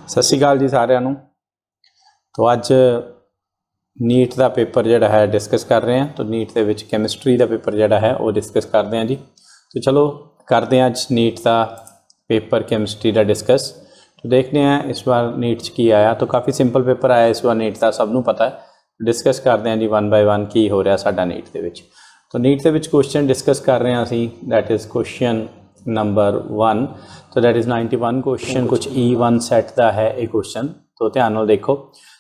सत श्री अकाल जी सारिਆਂ ਨੂੰ। तो अज नीट का पेपर जोड़ा है डिस्कस कर रहे हैं। तो नीट के विच कैमिस्ट्री का पेपर जोड़ा है वो डिस्कस करते हैं जी। तो चलो करते हैं अज नीट का पेपर कैमिस्ट्री का डिस्कस। तो देखते हैं इस बार नीट की आया। तो काफ़ी सिंपल पेपर आया इस बार नीट का, सबनों पता है। डिस्कस करते हैं जी वन बाय वन की हो रहा साडा नीट के विच। तो नीट के विच क्वेश्चन डिस्कस कर रहे हैं असी, दैट इज़ क्वेश्चन नंबर 1। तो दैट इज़ 91 क्वेश्चन, कुछ E1 सैट का है ये क्वेश्चन। तो ध्यान नाल देखो।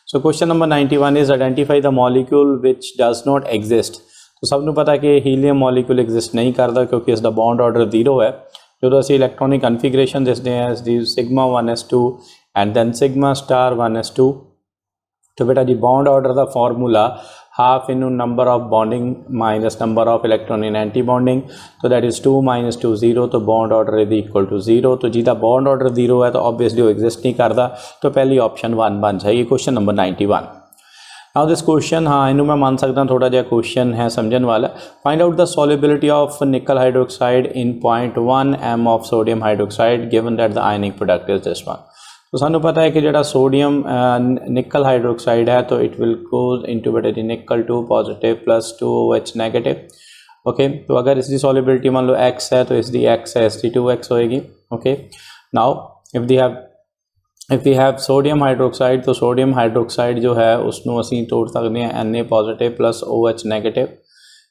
सो question number 91 is identify the molecule which does not exist. तो सबनों पता है कि हीलियम मॉलिक्यूल एग्जिस्ट नहीं करता क्योंकि इसका बॉन्ड ऑर्डर 0 है। जो असी इलैक्ट्रॉनिक कन्फिगरेशन दसते हैं इसकी sigma 1s2 and then sigma star 1s2। तो बेटा जी बॉन्ड ऑर्डर का फॉर्मूला हाफ इनू number of bonding minus number of electron in anti bonding. तो दैट इज़ 2 - 2 0। तो bond order is equal to 0। तो जिसका बॉन्ड ऑर्डर 0 है तो ऑब्वियसली वो एग्जिस्ट नहीं करता। तो पहली ऑप्शन 1 बन जाएगी question number 91। Now this question, हाँ इनू मैं मान सकता थोड़ा जहा क्वेश्चन है समझने वाला। Find out the solubility of निकल hydroxide in 0.1 m of sodium hydroxide given that the ionic product is this one. तो सानू पता है कि जो सोडियम निकल हाइड्रोक्साइड है तो इट विल गोज इनटू बेटा जी निकल 2 positive plus 2OH negative. Okay, तो अगर इसकी सॉल्युबिलिटी मान लो x है तो इसकी x है, इसकी 2x होएगी। Okay, now if we have sodium hydroxide, तो सोडियम हाइड्रोक्साइड जो है उसनों असी तोड़ सकते हैं Na positive plus OH negative.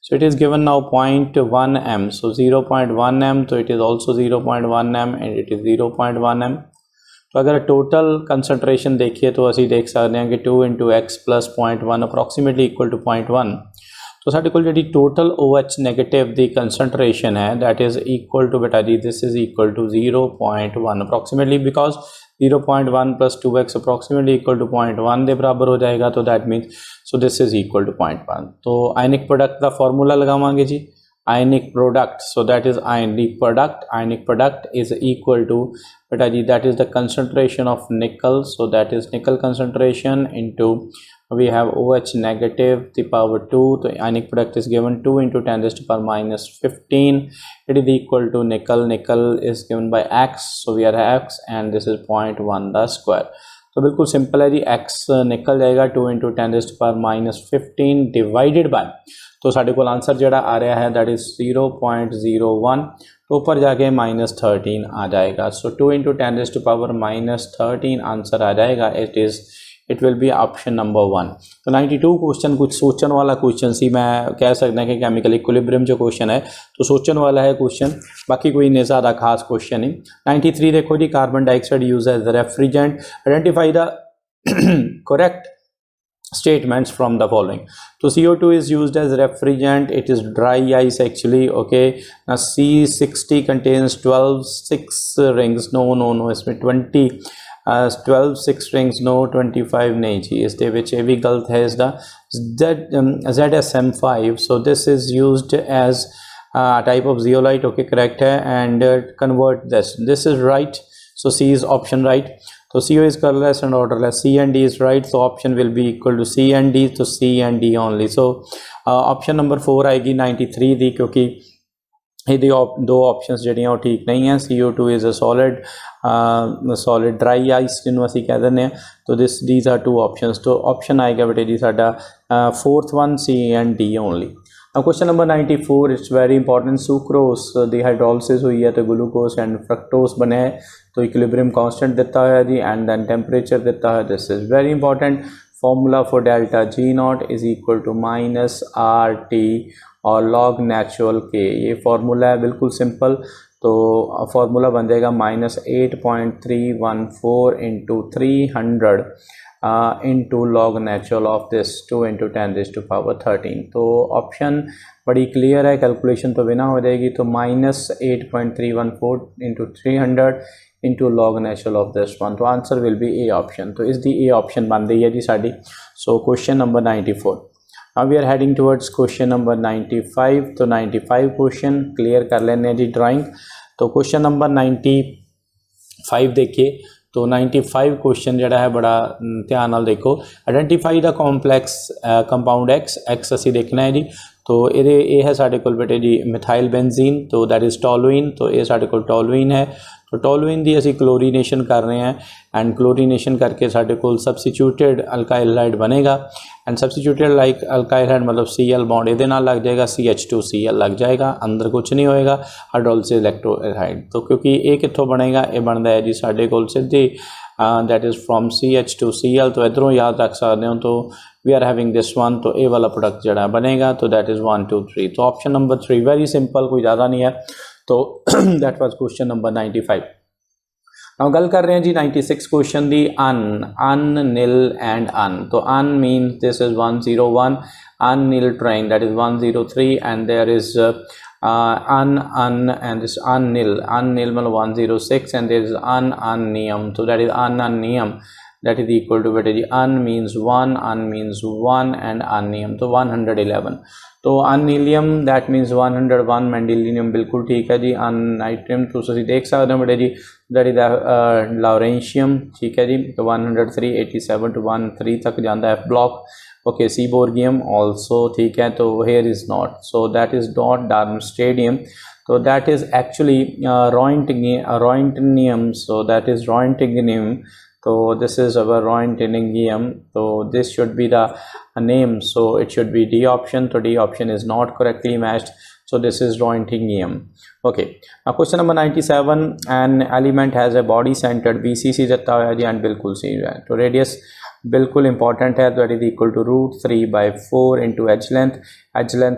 So it is given now 0.1 m, so 0.1 m, तो it is also 0.1 m and it is 0.1 m। तो अगर टोटल कंसनट्रेशन देखिए तो असी देख सकते हैं कि 2 × x plus 0.1 approximately equal to 0.1। तो साढ़े को जी टोटल OH नेगेटिव की कंसनट्रेशन है दैट इज़ इक्वल टू बेटा जी this is equal to 0.1 approximately, because 0.1 plus 2x approximately equal to 0.1 के बराबर हो जाएगा। तो that means so this is equal to 0.1। तो आयनिक प्रोडक्ट का फॉर्मूला लगावांगे जी, ionic product. So that is ionic product is equal to बेटा जी that is the concentration of nickel. So that is nickel concentration into we have OH negative the power 2। तो ionic product is given 2 × 10⁻⁻15। it is equal to nickel is given by x, so we are x and this is 0.1 the square। तो बिल्कुल simple है जी, x निकल जाएगा 2 × 10⁻⁻15 divided by, तो साढ़े को answer जड़ा आ रहा है दैट इज़ 0.01। तो ऊपर जाके -13 आ जाएगा। सो 2 × 10⁻13 आंसर आ जाएगा। It will B option number 1। तो 92 क्वेश्चन कुछ सोचन वाला क्वेश्चन सी, मैं कह सकता कि केमिकल इक्विलिब्रियम जो क्वेश्चन है तो सोचन वाला है क्वेश्चन, बाकी कोई इन्ने ज़्यादा खास क्वेश्चन नहीं। 93 देखो जी, carbon dioxide use as refrigerant, identify the correct statements from the following। तो CO2 is used as refrigerant, it is dry ice actually। okay, now C60 contains 12 6 rings, no इसमें 12 6 rings, no 25 नहीं जी, इस दे विच ये भी गलत है। इसका ZSM5, so this is used as type of zeolite। okay, correct है, and convert this is right, so C is option right। तो CO is colorless and odorless, C and D is right, so option will be equal to C and D, so C and D only। so option number 4 आएगी 93 दी, क्योंकि ये दो options जड़ियाँ वो ठीक नहीं हैं। CO2 is a solid dry ice जिन्होंने असी कह दें। तो दीज आर 2 ऑप्शंस। तो ऑप्शन आएगा बेटे जी साडा 4th one C and D only. Question number 94, it's very important. Sucrose the hydrolysis हुई है तो ग्लूकोज एंड फ्रक्टोस बने हैं। तो इक्विलिब्रियम कांस्टेंट दिता है जी, एंड देन टेम्परेचर दिता है। This is very important. Formula for delta G0 is equal to -RT और log नेचुरल K। ये फार्मूला है बिल्कुल सिंपल। तो फार्मूला बन जाएगा -8.314 × 300 into log natural of this 2 × 10⁻13। तो ऑप्शन बड़ी क्लियर है, कैलकुलेशन तो बिना हो जाएगी। तो -8.314 × 300 into log natural of this one. तो answer will be A option. तो इसकी ए ऑप्शन बन रही है जी साड़ी। So question number 94। Now we are heading towards question number 95। तो 95 क्वेश्चन क्लियर कर लेने जी ड्राइंग। तो क्वेश्चन नंबर 95 देखिए। तो 95 क्वेश्चन जड़ा है बड़ा ध्यान नाल देखो। Identify the complex compound x असी देखना है जी। तो ये है साढ़े को बेटे जी मिथाइल बेंजीन, तो दैट इज़ टॉलुइन। तो ये साढ़े को टॉलुइन है। तो टोलुइन दी ਅਸੀਂ क्लोरीनेशन कर रहे हैं एंड क्लोरीनेशन करके साढ़े को सबस्टिट्यूटेड अल्काइल हैलाइड बनेगा and substituted like alkyl halide मतलब Cl बॉन्ड ये लग जाएगा, CH2Cl लग जाएगा, अंदर कुछ नहीं होएगा हाइड्रोलिसिस इलेक्ट्रोहाइड। तो क्योंकि ये कितों बनेगा, ये बनता है जी साढ़े को सीधी दैट इज़ फ्रॉम CH2Cl। तो इधरों याद रख सकते हो, तो we are having this one, तो ये वाला प्रोडक्ट जड़ा बनेगा, तो दैट इज़ 1 2 3। तो ऑप्शन नंबर 3 वेरी सिंपल, कोई ज़्यादा नहीं है। तो दैट वाज क्वेश्चन नंबर 95। हम गल कर रहे हैं जी 96 question the on nil and un. तो un means this is 101, unniltrium that is 103 and there is un and this unnil मतलब 106 and there is unneum, so that is unneum that is equal to what is un means 1 and unneum तो 111। तो अननीलियम that means 101, मैंडिलियम बिल्कुल ठीक है जी। अननाइट्रियम तो तुसीं देख सकते हो बेटे जी दैट इज लॉरेंशियम ठीक है जी। तो 103 87 to 103 तक जाता है ब्लॉक। ओके सीबोर्गियम ऑल्सो ठीक है, तो here is not, so that is not darmstadtium, तो that is actually roentgenium, so that is roentgenium. So this is our roentgenium, so this should be the name, so it should be D option, so D option is not correctly matched, so this is roentgenium। Okay, now question number 97, an element has a body centered BCC ਦਿੱਤਾ ਹੋਇਆ ਜੀ and बिल्कुल सही है। तो radius बिल्कुल important है, that is equal to √3/4 into edge length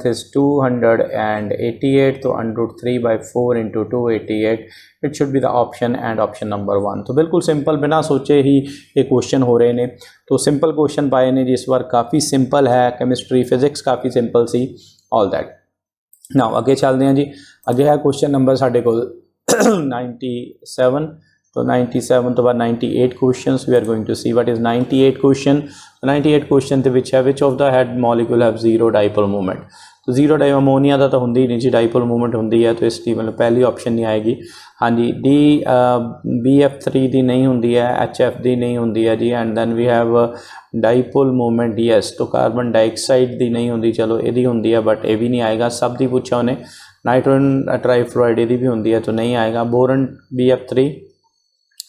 is 288, तो √3/4 into 288 it should be the option and option number 1। तो बिल्कुल सिंपल बिना सोचे ही ये क्वेश्चन हो रहे ने, तो सिंपल क्वेश्चन पाए ने जी इस बार, काफ़ी सिंपल है, केमिस्ट्री फिजिक्स काफ़ी सिंपल सी, ऑल दैट। नाउ अगे चलते हैं जी, अगे है क्वेश्चन नंबर साढ़े को 97। तो 97 तो बाद 98 questions we are going to see what is 98 question. 98 question ਦੇ ਵਿੱਚ ਹੈ ਵਿਚ ਆਫ ਦਾ ਹੈਡ molecule have zero dipole movement. तो जीरो डाइ अमोनीਆ ਦਾ ਤਾਂ ਹੁੰਦੀ ਹੀ ਨਹੀਂ ਜੀ, डाइपोल मूवमेंट ਹੁੰਦੀ है, तो इसकी मतलब पहली ऑप्शन नहीं आएगी। हाँ जी डी BF3 ਦੀ नहीं ਹੁੰਦੀ है, HF ਦੀ नहीं ਹੁੰਦੀ है जी, and then we have dipole movement yes, तो कार्बन डाइऑक्साइड ਦੀ नहीं ਹੁੰਦੀ, चलो ਇਹਦੀ ਹੁੰਦੀ है बट ये भी नहीं आएगा। सब ਦੀ ਪੁੱਛਿਆ ਉਹਨੇ, नाइट्रोजन ट्राइफ्लोराइड ਇਹਦੀ भी ਹੁੰਦੀ है, तो नहीं आएगा। Boron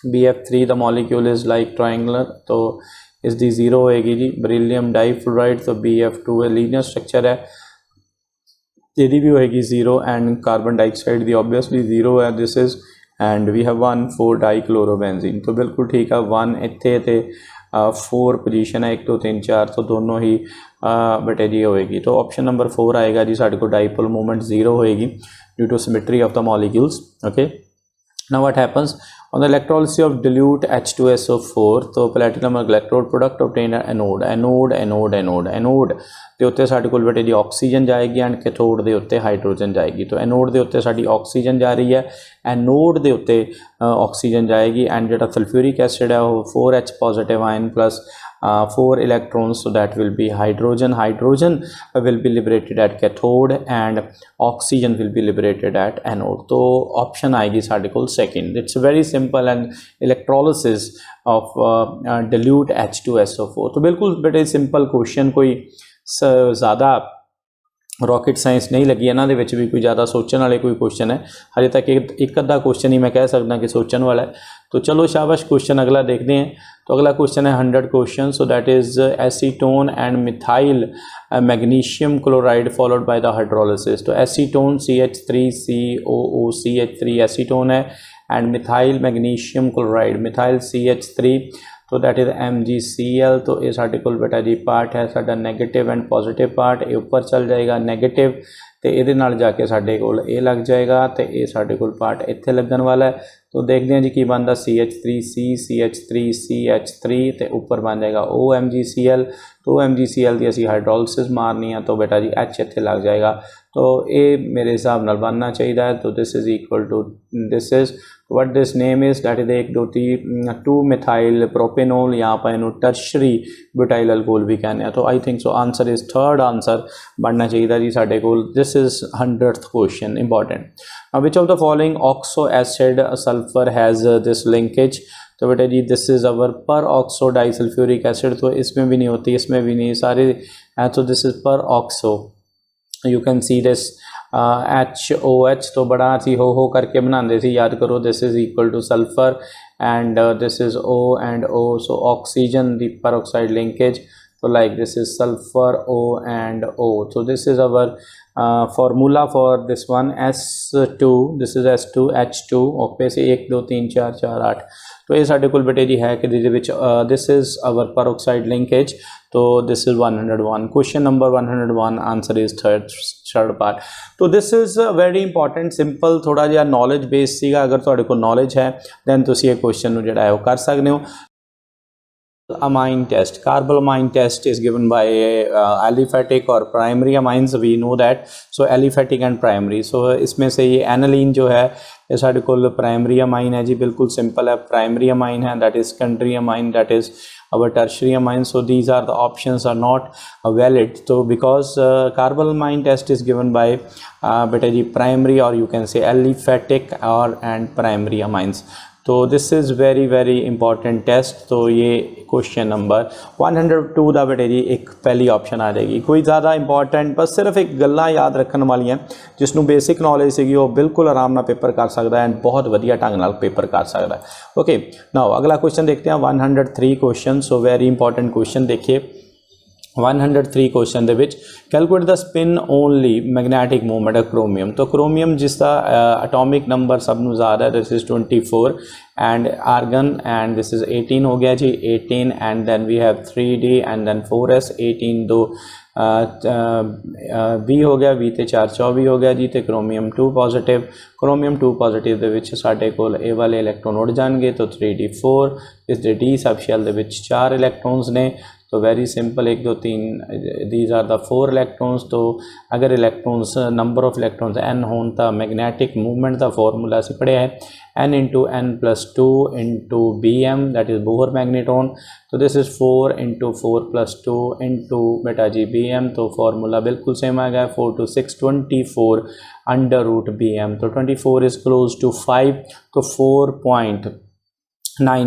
BF3 the molecule is like triangular, तो इसकी जीरो होएगी जी। बरीलियम डाइफ्लोराइड तो BF2 है, लीनियर स्ट्रक्चर है, यदि भी होएगी जीरो, एंड कार्बन डाइऑक्साइड दी ऑब्वियसली जीरो है, this is, and we have 1,4 dichlorobenzene, तो बिल्कुल ठीक है। 1 इत्थे ते 4 पोजीशन है, 1 2 3 4, तो दोनों ही बटे जी होएगी। तो ऑप्शन नंबर 4 आएगा जी साढ़े को, डाइपोल मूवमेंट जीरो होएगी due to symmetry of the molecules. Okay now what happens on the electrolysis of dilute H2SO4, तो platinum electrode product obtain anode ਦੇ ਉੱਤੇ ਸਾਡੇ ਕੋਲ ਬੇਟੇ ਜੀ ਆਕਸੀਜਨ ਜਾਏਗੀ ਐਂਡ ਕੈਥੋਡ ਦੇ ਉੱਤੇ ਹਾਈਡਰੋਜਨ ਜਾਏਗੀ। तो एनोड ਦੇ ਉੱਤੇ ਸਾਡੀ ਆਕਸੀਜਨ ਜਾ ਰਹੀ ਹੈ, एनोड ਦੇ ਉੱਤੇ ਆਕਸੀਜਨ ਜਾਏਗੀ, ਐਂਡ ਜਿਹੜਾ ਸਲਫਿਊਰਿਕ ਐਸਿਡ ਹੈ ਉਹ 4H positive ion plus 4 electrons, so that will be hydrogen will be liberated at cathode and oxygen will be liberated at anode। तो ऑप्शन आएगी साढ़े को second. It's very simple and electrolysis of dilute H2SO4, तो बिल्कुल बेटे simple question, कोई ज़्यादा rocket science नहीं लगी, इन्हों के भी कोई ज़्यादा सोचने वाले कोई क्वेश्चन है हजे तक एक अद्धा क्वेश्चन ही मैं कह सकता कि सोचने वाला है। तो चलो शाबाश, क्वेश्चन अगला देखते हैं। तो अगला क्वेश्चन है 100 question, so that is acetone and methyl magnesium chloride followed by the hydrolysis. तो एसीटोन CH3COOCH3 एसीटोन है, and methyl magnesium chloride methyl CH3, तो दैट इज़ MgCl। तो ये साढ़े कोल बेटा जी पार्ट है साडा नैगेटिव एंड पॉजिटिव पार्ट, ये ऊपर चल जाएगा नेगेटिव, तो ये जाके साढ़े कोल ये लग जाएगा, तो ये साढ़े कोल पार्ट इत्थे लगन वाला है। तो देखते हैं जी की बनता CH3 तो ऊपर बन जाएगा OMgCl। तो OMgCl की असी हाइड्रोलिसिस मारनी है, तो बेटा जी H इत्थे लग जाएगा, तो ये मेरे हिसाब नाल बनना चाहिए। तो this is equal to this is what this name is, that is 2 methyl propanol, यहाँ पर इन्हों टर्शरी ब्यूटाइल अल्कोहल भी कहने हैं। तो I think so answer is third answer बनना चाहिए जी साढ़े को। This is 100th question important. Which of the following oxo acid sulphur has this linkage. तो बेटा जी दिस इज़ अवर पर ऑक्सो डाइसल्फ्यूरिक एसिड, तो इसमें भी नहीं होती, इसमें भी नहीं, सारे हैं, तो दिस इज़ पर oxo, you can see this HOH तो बड़ा असी हो करके बनाते सी, याद करो this is equal two sulphur and this is O and O, so oxygen the peroxide linkage, so like this is sulfur O and O, so this is our formula for this one S2, this is S2 H2 okay से 1 2 3 4 4 8 तो ये साढ़े कोल बेटे जी है कि this is our peroxide linkage, तो this is 101 question number 101 answer is third part. तो this is very important simple थोड़ा जिहा नॉलेज बेस सीगा, अगर तुहाडे कोल नॉलेज है दैन तुसीं ये क्वेश्चन नूं जिहड़ा है वो कर सकदे हो। amine test, carbylamine test is given by aliphatic और primary amines, we know that, so aliphatic and primary, so इसमें से ये एनालिन जो है ये साढ़े कोल प्राइमरी अमाइन है जी, बिल्कुल सिंपल है, प्राइमरी अमाइन है, that is secondary amine, that is our tertiary amine, so these are the options are not valid, so because कार्बोलामाइन test is given by बेटा जी primary or you can say aliphatic or and primary amines, तो this is very very important test. तो ये question number 102 का बेटे जी एक पहली option आ जाएगी, कोई ज़्यादा इंपॉर्टेंट बस सिर्फ एक गल्लां याद रखने वाली हैं, जिसनों बेसिक नॉलेज सीगी वो बिल्कुल आराम नाल पेपर कर सकता है एंड बहुत वधिया ढंग नाल पेपर कर सकता है। ओके नाउ अगला क्वेश्चन देखते हैं 103 question, so very important question देखिए 103 क्वेश्चन दे विच calculate the spin only magnetic movement of chromium, तो क्रोमियम जिसका एटॉमिक नंबर सब नूं ज़्यादा है this is 24 and argon and this is 18 हो गया जी 18 and then we have 3D and then 4s 18 दो बी हो गया बी ते 4 24 हो गया जी, तो क्रोमियम 2 पॉजिटिव, क्रोमियम 2 पॉजिटिव दे विच साडे कोल ए वाले इलैक्ट्रॉन उड़ जाएंगे, तो 3D 4 इस दे डी सब शैल दे विच 4 इलैक्ट्रॉन्स ने, तो very simple 1 2 3 these are the 4 electrons, तो अगर electrons number of electrons n होन तो मैग्नेटिक मूवमेंट का फॉर्मूला असीं पढ़िया है n into n+2 into BM that is Bohr magneton, तो दिस इज़ 4 इंटू 4+2 इंटू बेटा जी BM, तो फॉर्मूला बिल्कुल सेम आ गया 4 to 6 24 √BM, तो 24 इज़ क्लोज टू 5, तो 4.9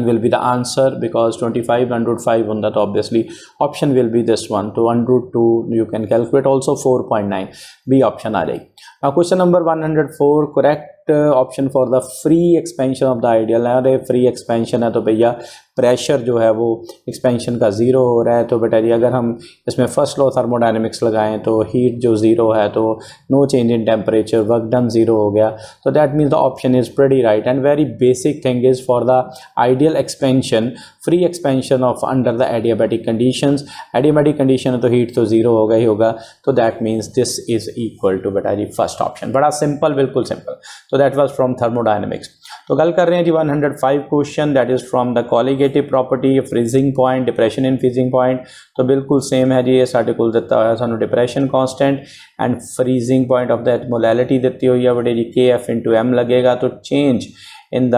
will be the answer because 25 √5 on that, obviously option will be this one, तो √2 you can calculate also 4.9 B option आ जाएगी। now question number 104 correct option for the free expansion of the ideal है, अरे free expansion है तो भैया pressure जो है वो एक्सपेंशन का ज़ीरो हो रहा है, तो बेटा जी अगर हम इसमें फर्स्ट लॉ थर्मोडायनेमिक्स लगाएं तो हीट जो ज़ीरो है तो no change in temperature, work done zero हो गया, तो that means the option is pretty right and very basic thing is for the ideal expansion free expansion of under the adiabatic conditions, adiabatic condition है तो heat तो zero होगा ही होगा, तो that means this is equal to बेटा जी first option, बड़ा सिंपल बिल्कुल सिंपल, तो दैट वाज फ्रॉम थर्मोडायनेमिक्स। तो गल कर रहे हैं जी 105 question that is from the colligative property, freezing point, depression in freezing point, तो बिल्कुल सेम है जी, ये साढ़े कोल दिता होया सानू depression constant and freezing point of that molality दी हुई है बड़े जी KF इंटू M लगेगा, तो change in the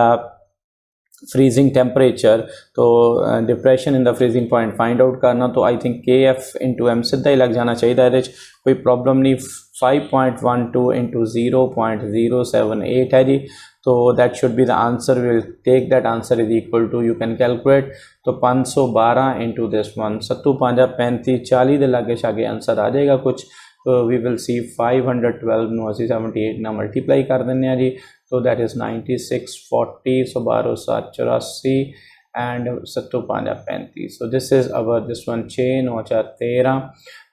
freezing temperature, तो depression in the freezing point find out करना, तो I think KF into M सीधा ही लग जाना चाहिए, ये कोई प्रॉब्लम नहीं, 5.12 इंटू 0.078 है जी, तो that should be the answer, will take that answer is equal to you can calculate, तो 512 इंटू दिस वन 7 5 35 40 के लागे शागे आंसर आ जाएगा कुछ, तो वी विल सी 512 नू असी 78 ना मल्टीप्लाई कर दें जी, तो that is 96 40 so 12 7 84 and 7 5 35, so this is our this one 6 9 4 13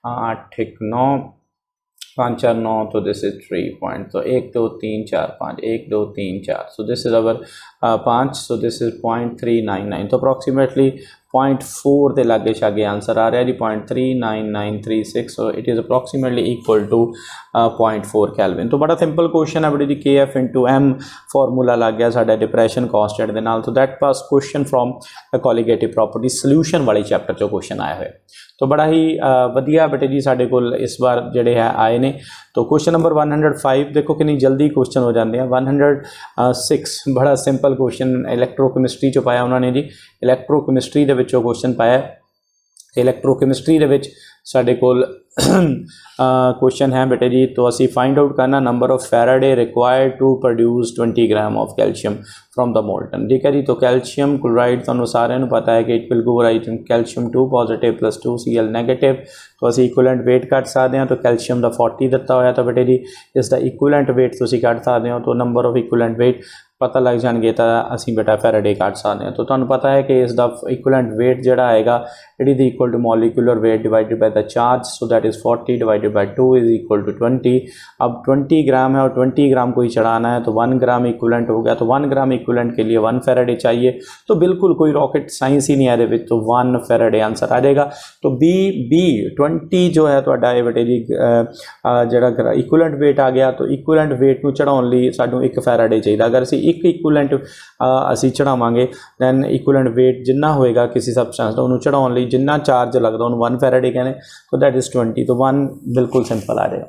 8 1 9 5 4 9, तो दिस इज 3 पॉइंट, तो 1 2 3 4 5 1 2 3 4, so this is our 5, so this is 0.399, तो अप्रॉक्सीमेटली 0.4 के लागे शागे आंसर आ रहा है जी 0.39936, so it is approximately equal to 0.4 kelvin, तो बड़ा सिंपल क्वेश्चन है बड़ी जी, KF इंटू M फॉर्मूला लग गया साडा डिप्रेशन कॉन्स्टेंट दे नाल, तो that was question from the colligative property solution वाले चैप्टर चो क्वेश्चन आए हुए, तो बड़ा ही वधिया बेटे जी साडे कोल इस बार जिहड़े है आए ने, तो क्वेश्चन नंबर 105 देखो कितनी जल्दी क्वेश्चन हो जाते हैं। 106 बड़ा सिंपल क्वेश्चन इलैक्ट्रोकैमिस्ट्री चो पाया उन्होंने जी, इलैक्ट्रोकैमिस्ट्री दे विचों क्वेश्चन पाया ਇਲੈਕਟ੍ਰੋਕੈਮਿਸਟਰੀ ਦੇ ਵਿੱਚ ਸਾਡੇ ਕੋਲ क्वेश्चन है बेटे जी, तो असी फाइंड आउट करना number of Faraday required to produce 20 gram of calcium from the molten. ठीक है जी, तो कैल्शियम क्लोराइड तुहानू सारिਆਂ ਨੂੰ पता है कि it will go right calcium 2 positive plus 2 Cl negative. तो असी इक्विवेलेंट वेट कट सकते हैं, तो कैल्शियम का 40 दिता होया, तो बेटे जी इसका इक्विवेलेंट वेट तुसी कट सकते हो, तो नंबर ऑफ इक्विवेलेंट वेट पता लग जाएंगे, तो असी बेटा फैराडे कट सकते हैं। तो तुहानू पता है कि इसका इक्विवेलेंट वेट जिहड़ा आएगा it is equal to molecular weight divided by the charge, so that is 40 divided by 2 is equal to 20। अब 20 ग्राम है और 20 ग्राम कोई चढ़ाना है, तो 1 ग्राम इक्विवेलेंट हो गया, तो 1 ग्राम इक्विवेलेंट के लिए 1 फैराडे चाहिए। तो बिल्कुल कोई रॉकेट साइंस ही नहीं है ये, तो 1 फैराडे आंसर आ जाएगा। तो बी 20 जो है तुहाडा बेटे जी जिहड़ा इक्विवेलेंट वेट आ गया, तो इक्विवेलेंट वेट नूं चढ़ाउण लई सानूं 1 फैराडे चाहिए। अगर असीं 1 इक्विवेलेंट असीं चढ़ावांगे दैन इक्विवेलेंट वेट जिन्ना होएगा किसी सबस्टेंस का उन्होंने चढ़ाउण लई जिन्ना चार्ज लगदा उन्होंने 1 फैराडे कहने, तो दैट इज़ 20, तो 1 बिल्कुल सिंपल आ जाएगा।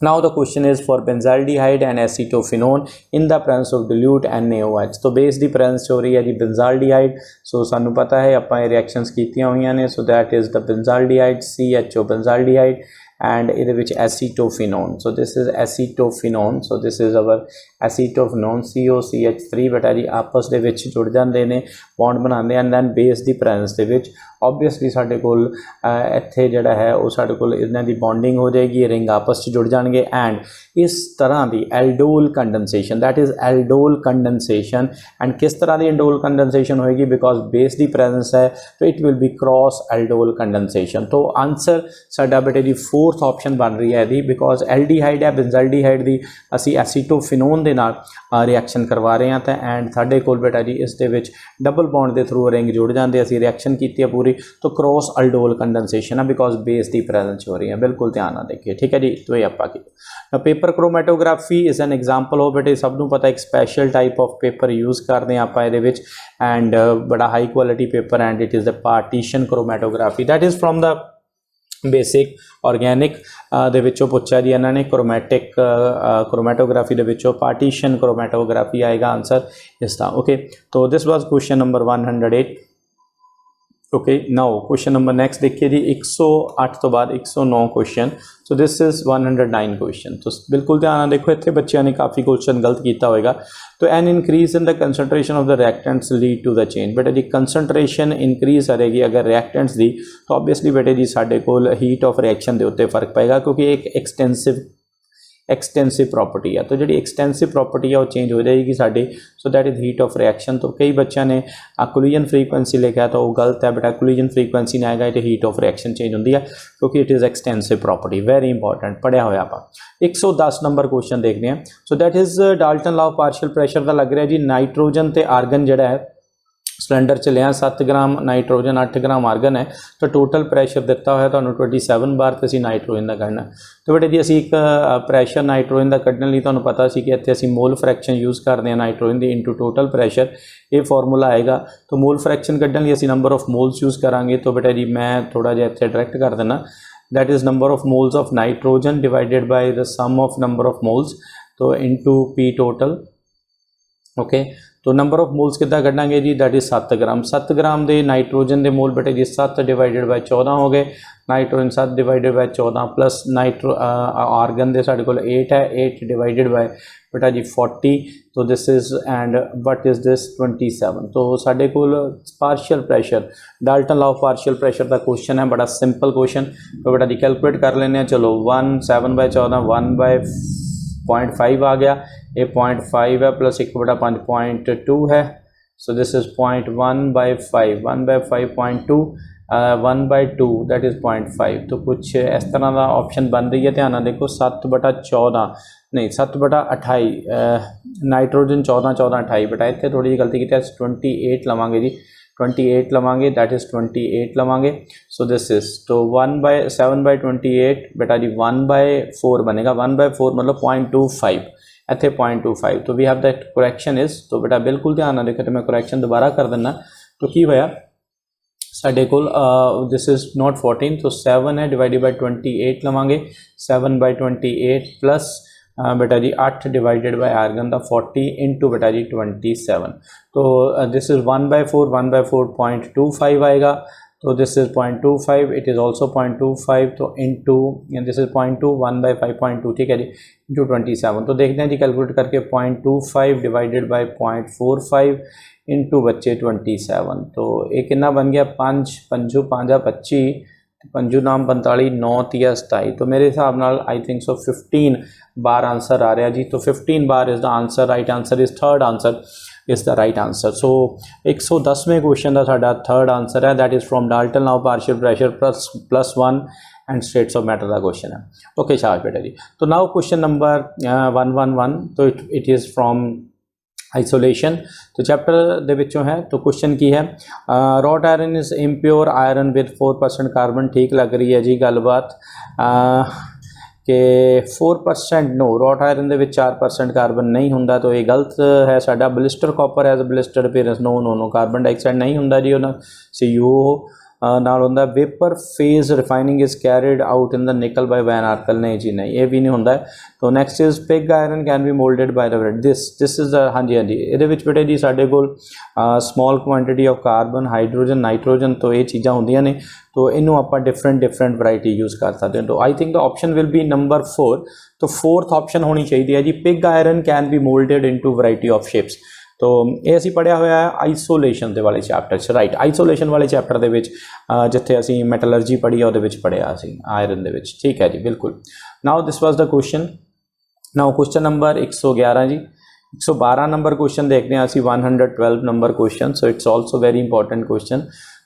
Now the question is for benzaldehyde and acetophenone in the presence of dilute NaOH। तो बेस की प्रेजेंस हो रही है जी benzaldehyde, सो सानू पता है आपां रिएक्शनस कीतियां हुई ने, सो that is the benzaldehyde CHO benzaldehyde and ਇਹਦੇ ਵਿੱਚ acetophenone, so this is acetophenone, so this is our acetophenone COCH3 बेटा जी आपस ਦੇ ਵਿੱਚ ਜੁੜ ਜਾਂਦੇ ਨੇ, ਬੌਂਡ ਬਣਾਉਂਦੇ ਹਨ, ਦੈਨ ਬੇਸ ਦੀ ਪ੍ਰੈਜ਼ੈਂਸ ਦੇ ਵਿੱਚ ऑबवियसली ਸਾਡੇ ਕੋਲ ਇੱਥੇ ਜਿਹੜਾ ਹੈ ਉਹ ਸਾਡੇ ਕੋਲ ਇਹਨਾਂ ਦੀ ਬੌਂਡਿੰਗ ਹੋ ਜਾਏਗੀ, ਰਿੰਗ ਆਪਸ 'ਚ ਜੁੜ ਜਾਣਗੇ, ਐਂਡ ਇਸ ਤਰ੍ਹਾਂ ਦੀ aldol condensation, that is aldol condensation. And किस तरह की एल्डोल कंडेंसेशन होएगी, बिकॉज बेस की प्रेजेंस है, तो it will be cross aldol condensation. तो आंसर साडा बेटे जी 4th ऑप्शन बन रही है यदि, बिकॉज एल्डीहाइड है बेंजाल्डीहाइड की असी एसीटोफिनोन के नाल रिएक्शन करवा रहे हैं, तो एंड साडे कोल बेटा जी इस दे विच डबल बॉन्ड के थ्रू रिंग जुड़ जाते, असी रिएक्शन की है पूरी, तो क्रॉस एल्डोल कंडेंसेशन है बिकॉज बेस की प्रेजेंस हो रही है। बिल्कुल ध्यान ना देखिए, ठीक है जी। तो ये आपा की paper chromatography is an example हो बेटे, सबनों पता एक special type of paper use करते हैं आप एंड बड़ा high quality paper, and it is the partition chromatography, that is from the basic organic दे विचों पुछा जी इन्होंने क्रोमैटिक क्रोमैटोग्राफी दे विचों पार्टीशन क्रोमैटोग्राफी आएगा आंसर इसका। ओके, तो this was question number 108। Okay, now question number next देखिए जी 108 तो बाद 109 question, so this is 109 question. तो बिल्कुल ध्यान ना देखो, इतने बच्चों ने काफ़ी क्वेश्चन गलत किया होगा। तो an increase in the concentration of the reactants lead to the change, बेटे जी कंसनट्रेशन इनक्रीज करेगी अगर रिएक्टेंट्स की, तो ऑबवियसली बेटे जी साढ़े को हीट ऑफ रिएक्शन के उत्ते फर्क पेगा, क्योंकि एक एक्सटेंसिव प्रॉपर्टी है, तो जी एक्सटेंसिव प्रॉपर्टी है वो चेंज हो जाएगी साड़ी, सो that is heat of reaction. तो कई बच्चों ने कोलिजन फ्रीक्वेंसी लिखा तो वो गलत है बेटा, कोलिजन फ्रीक्वेंसी नहीं आएगा, तो हीट ऑफ रिएक्शन चेंज होती है क्योंकि it is extensive property, very important पढ़िया होया आप। 110 नंबर क्वेश्चन देखते हैं, सो that is Dalton law of partial pressure का लग रहा है जी, नाइट्रोजन तो आर्गन जड़ा है सिलेंडर च लिया 7 ग्राम नाइट्रोजन 8 ग्राम आर्गन है, तो टोटल प्रैशर दिता हुआ तो 27 बार, तो असी नाइट्रोजन का कढ़ना। तो बेटे जी असी एक प्रैशर नाइट्रोजन का कढ़ने लिए तो पता सी कि इतने असी मोल फ्रैक्शन यूज़ करते हैं नाइट्रोजन की इंटू टोटल प्रैशर, ये फॉर्मूला आएगा। तो मोल फ्रैक्शन कढ़ने लिए असी नंबर ऑफ मोल्स यूज़ करांगे, तो बेटा जी मैं थोड़ा जिहा इत्थे डायरैक्ट कर देना, that is number of moles of nitrogen divided by the sum of number of moles, तो इंटू पी टोटल। ओके, तो नंबर ऑफ मोल्स कितना कढ़ांगे जी, दैट इज़ 7 ग्राम। 7 ग्राम के नाइट्रोजन के मोल बेटे जी 7 डिवाइडेड बाय 14 हो गए, nitrogen 7 divided by 14 plus argon के साढ़े को 8 है, 8 डिवाइडेड बाय बेटा जी 40, तो this is and what is this 27। तो साढ़े को partial pressure Dalton law of partial pressure का क्वेश्चन है, बड़ा सिंपल क्वेश्चन। तो बेटा जी कैलकुलेट कर लेने, चलो 7/14 1/0.5 आ गया, ये 0.5 है प्लस 1/5 0.2 है, सो दिस इज़ 0.1/5 1/5.2 1/2 दैट इज़ 0.5। तो कुछ इस तरह का ऑप्शन बन रही है, ध्यान देखो 7/14 नहीं 7/28 नाइट्रोजन 14 बेटा इतने थोड़ी जी गलती की, 28 लवांगे जी 28 लवांगे, दैट इज़ 28 लवांगे, सो दिस इज़ तो 7/28 बेटा जी 1/4 बनेगा, 1/4 मतलब 0.25 इतने 0.25। तो we have that correction is, तो बेटा बिल्कुल ध्यान ना देखो, तो मैं करैक्शन दोबारा कर देना। तो की होया साढ़े को दिस इज़ नॉट 14, तो 7 है डिवाइडेड बाय 28 लवांगे, 7/28 प्लस बेटा जी 8 डिवाइडेड बाय आर्गन का 40 इंटू बेटा जी 27। तो दिस इज़ 1/4 1/4 0.25 आएगा, तो this is 0.25, it is also 0.25, तो इंटू दिस इज 0.2, 1/5.2, ठीक है जी, इंटू 27। तो देखते हैं जी कैलकुलेट करके, 0.25 डिवाइडेड बाई 0.45 इंटू बच्चे 27, तो ये कितना बन गया, 5 पंजू 5 25, पंजू नाम 45, 9 3 27, तो मेरे हिसाब नाल आई थिंक सो 15 बार आंसर आ रहा जी। तो 15 bar is the answer, right answer is third answer is the right answer. So 110वें क्वेश्चन का साडा थर्ड आंसर है, that is from Dalton law partial pressure +1 and states of matter का क्वेश्चन है। ओके शाबाश बेटा जी। तो नाउ क्वेश्चन नंबर 111, तो इट इज़ फ्रॉम आइसोलेशन, तो चैप्टर दे विचों है। तो क्वेश्चन की है, wrought iron is impure iron with 4% carbon, ठीक लग रही है जी गलबात कि 4% नो, रॉट आयरन दे विच 4% कार्बन नहीं हुंदा, तो ये गलत है साडा। Blister copper as blister appearance, no no no, carbon dioxide नहीं हुंदा जी, उन्हां CuO नाल हुंदा। Vapour phase refining is carried out in the nickel by Van Arkel, नहीं जी नहीं, ये भी नहीं हुंदा। तो next is pig iron can be moulded by the this is हाँ जी हाँ जी, ये बेटे जी साढ़े कोल small quantity of carbon, hydrogen, nitrogen, तो ये चीज़ां होंदियां ने, तो इनू आप डिफरेंट वैरायटी यूज़ कर सकते हैं। तो I think the option will be number 4, तो फोर्थ ऑप्शन होनी चाहिए है जी, pig iron can be moulded into variety of shapes. तो ये असी पढ़िया होया है आइसोलेशन दे वाले चैप्टर च, राइट, आइसोलेशन वाले चैप्टर दे विच जिथे असी मैटलर्जी पढ़ी है उहदे पढ़िया असी आयरन दे विच, ठीक है जी बिल्कुल। Now this was the question. Now question number 111 जी, 112 नंबर क्वेश्चन देखते हैं असी, 112 number question, so it's also very important question.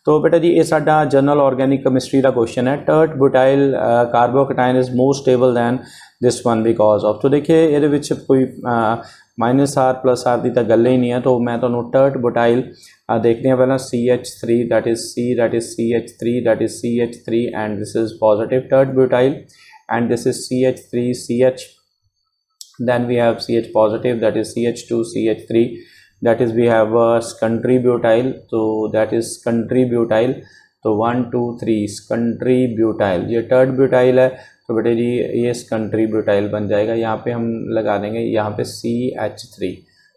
तो बेटा जी ये साडा जनरल ऑर्गेनिक केमिस्ट्री का क्वेश्चन है, tert butyl carbocation is more stable than this one because of. तो देखिए ये कोई -R + R की तो गल ही नहीं है, तो मैं तो टर्ट बुटाइल देखते हैं पहला, CH3 that is CH3 that is CH3 and this is positive tert butyl, and this is CH3 CH, then we have CH positive that is CH2 CH3, that is we have secondary butyl, so that is secondary butyl, तो 1 2 3 secondary butyl, ये टर्ड butyl है, तो बेटे जी ये secondary butyl बन जाएगा। यहाँ पे हम लगा देंगे यहाँ पे CH3,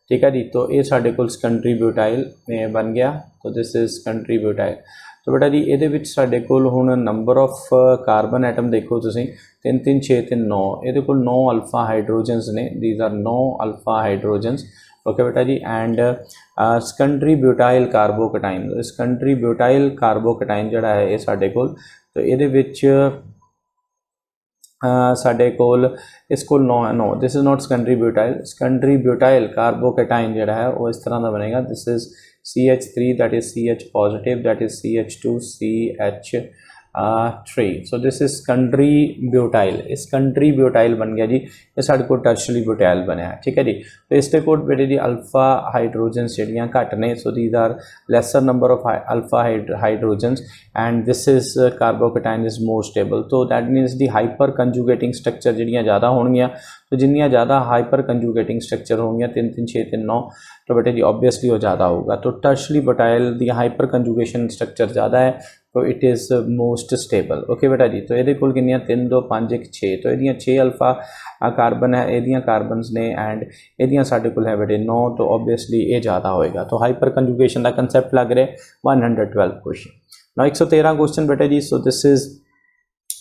ठीक है जी, तो ये साढ़े को secondary butyl बन गया, तो दिस इज secondary butyl। तो बेटा जी ये साढ़े को हुण नंबर ऑफ कार्बन एटम देखो तुसीं, 3 3 6 3 9, ये 9 अल्फा हाइड्रोजन्स ने, these are 9 alpha hydrogens, okay बेटा जी। And secondary butyl carbocation, secondary butyl carbocation जिहड़ा है ये साढ़े कोल, तो ये साढ़े कोल इस कोल no this is not secondary butyl carbocation जिहड़ा है वो इस तरह का बनेगा, this is CH3 that is CH positive that is CH2 CH3, so this is secondary butyl, इस secondary butyl बन गया जी, ये साढ़े को tertiary butyl बनया, ठीक है जी। तो इसके कोड बेटे जी अल्फा हाइड्रोजन्स जड़ियाँ घट ने, so these are lesser number of alpha hydrogens, and this is carbocation is more stable, तो दैट मीनस दी हाइपर कंजुगेटिंग स्ट्रक्चर जड़ियाँ ज़्यादा होणगियां, तो जिन्नियाँ ज़्यादा हाइपर कंजुगेटिंग स्ट्रक्चर होंगे 3 3 6 3 9, तो बेटे जी ऑब्वियसली वो ज़्यादा होगा। तो टर्शरी बुटाइल दी हाइपर कंजुगेशन स्ट्रक्चर ज़्यादा है, तो it is most stable, okay बेटा जी। तो ये कोल कितनियाँ 3 2 5 1 6, तो ये 6 अल्फा कार्बन है, ये कार्बनस ने, एंड ये साढ़े को है बेटे 9, तो ऑब्वियसली ये ज़्यादा होएगा। तो हाइपर कंजुगेशन का कंसैप्ट लग रहा है 112 क्वेश्चन। ना 113 क्वेश्चन बेटे जी, so this is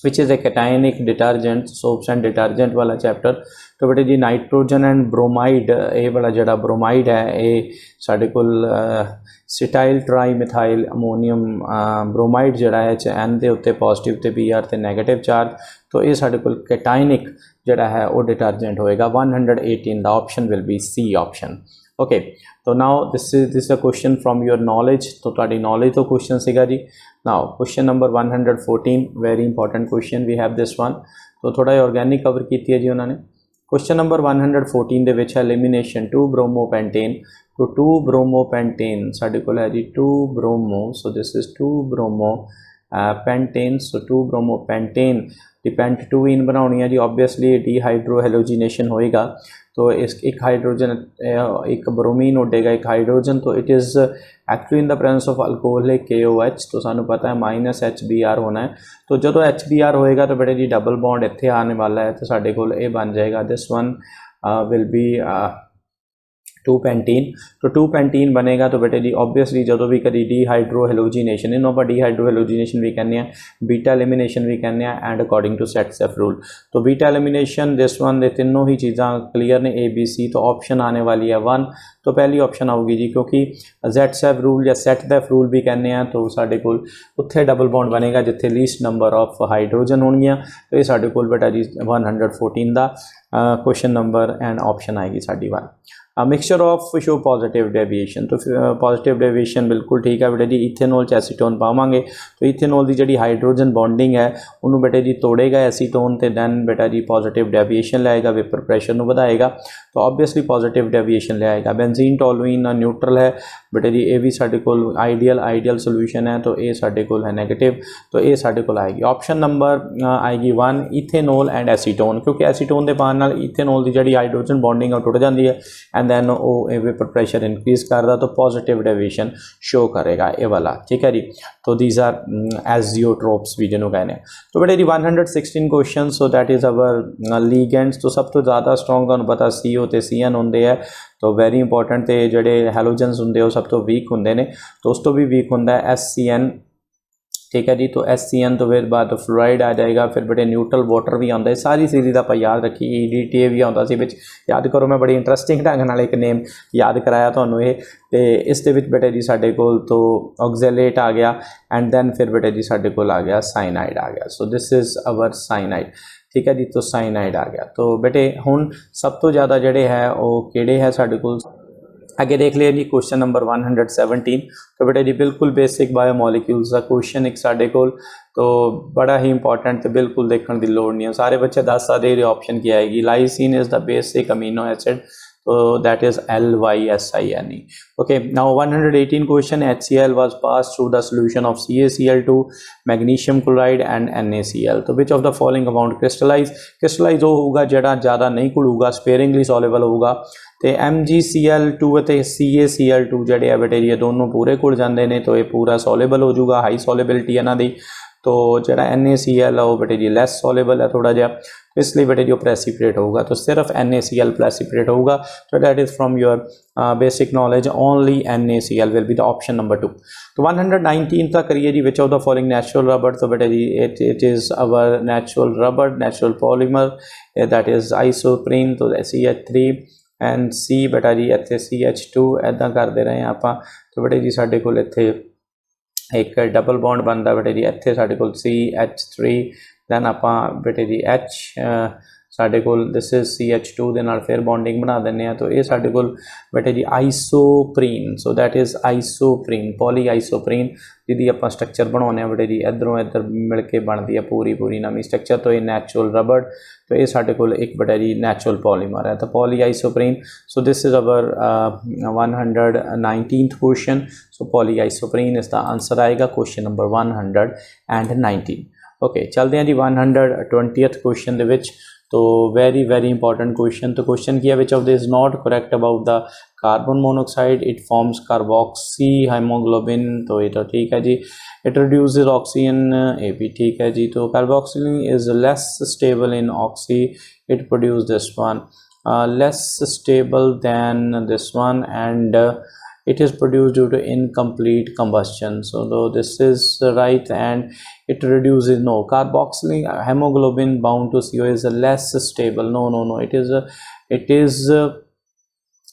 which is a cationic detergent, soaps and detergent वाला चैप्टर। तो बेटे जी नाइट्रोजन एंड ब्रोमाइड, ये वाला जड़ा ब्रोमाइड है ये साढ़े कोल सिटाइल ट्राईमिथाइल अमोनीयम ब्रोमाइड जड़ा है एन के उत्ते पॉजिटिव ते Br ते नेगेटिव चार्ज, तो ये साढ़े कोल कैटायनिक जड़ा है वो डिटर्जेंट होएगा। 118 the option will be C option, okay. तो now this uh question from your knowledge, तो तुहाडी नॉलेज तो क्वेश्चन सीगा जी। Now question number 114 very important question, we have this one, तो थोड़ा ऑर्गेनिक कवर की है जी उन्होंने। क्वेश्चन नंबर 114 दे विच है एलिमिनेशन 2 ब्रोमोपेंटेन, तो 2 ब्रोमोपेंटेन साढ़े को है जी 2 bromo, so this is 2 bromo pentane, so 2 bromopentane depend 2 इन बनानी है जी, ऑब्वियसली डीहाइड्रो हेलोजिनेशन होएगा, तो इस एक हाइड्रोजन एक ब्रोमीन उडेगा एक हाइड्रोजन, तो it is actually in the presence of alcohol है KOH, तो सानू पता है -HBr होना है, तो जो HBr होएगा तो बेटे जी डबल बॉन्ड इत्थे आने वाला है, तो साढ़े कोल ये बन जाएगा, this one will be 2 Pantene. तो 2 ਪੈਂਟੀਨ बनेगा तो बेटे जी ऑब्वियसली जो भी कभी डीहाइड्रोहेलोजिनेशन, इन्हों पर डीहाइड्रोहेलोजिनेशन भी कहने हैं, बीटा एलिमिनेशन भी कहने हैं, and according to Saytzeff rule. तो बीटा एलिमिनेशन दिस वन दे तीनों ही चीज़ा क्लीयर ने ए बी सी। तो ऑप्शन आने वाली है 1। तो पहली ऑप्शन आऊगी जी, क्योंकि सेट-सेफ रूल या सेट-देफ रूल भी कहने हैं। तो साढ़े कोल उत्थे डबल बॉन्ड बनेगा जिथे लीस्ट नंबर ऑफ हाइड्रोजन होणगियां। तो ये साढ़े कोल बेटा जी 114 का क्वेश्चन नंबर एंड ऑप्शन आएगी sari 1। Mixture of show positive deviation. तो पॉजिटिव डेविएशन बिल्कुल ठीक है बेटे जी। इथेनॉल च एसीटोन पावांगे तो इथेनॉल की जी हाइड्रोजन बॉन्डिंग है उन्होंने बेटे जी तोड़ेगा एसीटोन, तो दैन बेटा जी पॉजिटिव डेविएशन लाएगा, वेपर प्रेशर में बढ़ाएगा, तो ऑब्वियसली पॉजिटिव डेविएशन लाएगा। बेंजीन टॉलुइन न्यूट्रल है बेटे जी, ये भी साढ़े कोल आइडियल सोल्यूशन है, तो ये साढ़े कोल है नेगेटिव, तो ये साढ़े कोल आएगी ऑप्शन नंबर आएगी 1 इथेनॉल एंड एसीटोन, क्योंकि एसीटोन के पान नाल इथेनॉल की जी हाइड्रोजन बॉन्डिंग है टुट जाती है एंड दैन वो वेपर प्रेशर इनक्रीज करता, तो पॉजिटिव डेविएशन शो करेगा ये वाला, ठीक है जी। तो दीज आर एजियोट्रोप्स भी जिन्होंने कहने। तो बेटे जी 116 question, so that is our ligands. तो सब तो ज़्यादा स्ट्रॉन्ग तुहानूं पता CO ते CN होंदे है, तो वेरी इंपॉर्टेंट। तो जोड़े हैलोजन्स होंदे वो सब तो वीक होंदे ने, तो उस तो भी वीक होंदा है SCN, ठीक है जी। तो SCN तो फिर बाद फ्लोराइड आ जाएगा, फिर बड़े न्यूट्रल वाटर भी आता है, सारी सीरीज़ आप याद रखी। EDTA भी आता सी, याद करो, मैं बड़ी इंटरस्टिंग ढंग नाल एक नेम याद कराया तुहानूं ये। तो इस दे विच बेटे जी साढ़े कोल तो ऑक्जेलेट आ गया एंड दैन फिर बेटे जी साढ़े कोल आ गया साइनाइड आ गया। सो दिस इज़ अवर साइनाइड, ठीक है जी। तो साइनाइड आ गया। तो बेटे हुण सब तो ज़्यादा जड़े है वो किहड़े है साढ़े कोल, आगे देख लिया जी क्वेश्चन नंबर 117। तो बेटे जी बिल्कुल बेसिक बायोमोलिक्यूल्स का क्वेश्चन एक साढ़े कोल, तो बड़ा ही इंपॉर्टेंट, तो बिल्कुल देखने की लोड़ नहीं है, सारे बच्चे दस सकते ऑप्शन की आएगी। Lysine is the basic amino acid, so that is LYSINE. Okay, now 118 question, HCl was passed through the solution of CaCl2, magnesium chloride and NaCl. तो which of the following compound crystallize वो होगा जड़ा ज़्यादा नहीं घुलूगा, sparingly soluble होगा। तो MgCl2 ते CaCl2 जड़े है बेटे ये दोनों पूरे घुल जाते हैं, तो ये पूरा soluble हो जाऊगा, हाई solubility इन्हां दी। तो जड़ा NaCl है वो बेटे जी लैस soluble है थोड़ा जहा, इसलिए बेटे जो प्रेसिपिटेट होगा, तो सिर्फ NaCl प्रेसिपिटेट होगा। तो that is from your basic knowledge, only NaCl will be the option number 2। तो 119 तक करिए जी, which of the following natural rubber. तो बेटे जी it is our natural rubber, natural polymer, that is isoprene. तो CH3 एंड C बेटा जी इत्थे CH2 ऐदा करते रहे आप। तो बेटे जी साढ़े कोल इत्थे एक डबल बॉन्ड बनता बेटे जी, इत्थे साढ़े कोल CH3, दैन आप बेटे जी H साढ़े कोल दिस इज CH2 दे नाल फिर बॉन्डिंग बना देने, तो ये साढ़े कोल बेटे जी isoprene. So that is isoprene, poly isoprene, जिहदी आप स्ट्रक्चर बनाने बेटे जी इधरों इधर मिल के बनती है पूरी नवी स्ट्रक्चर। तो ये नेचुरल रबड़, तो ये साढ़े कोल एक बेटा जी नेचुरल पॉलीमर है, तो poly isoprene. So this is our 119th question. So poly isoprene इस द आंसर आएगा क्वेश्चन नंबर 119। ओके, चलते हैं जी 120th क्वेश्चन दे विच। तो वेरी इंपॉर्टेंट क्वेश्चन। तो क्वेश्चन किया which of this is not correct about the carbon monoxide, it forms carboxy haemoglobin. तो ये तो ठीक है जी। इट रिड्यूसेस ऑक्सीजन, ये भी ठीक है जी। तो कार्बोक्सिलिन is less stable in oxy, it produce this one less stable than this one and it is produced due to incomplete combustion. So though this is right, and it reduces, no, carboxylic hemoglobin bound to CO is less stable. No, it is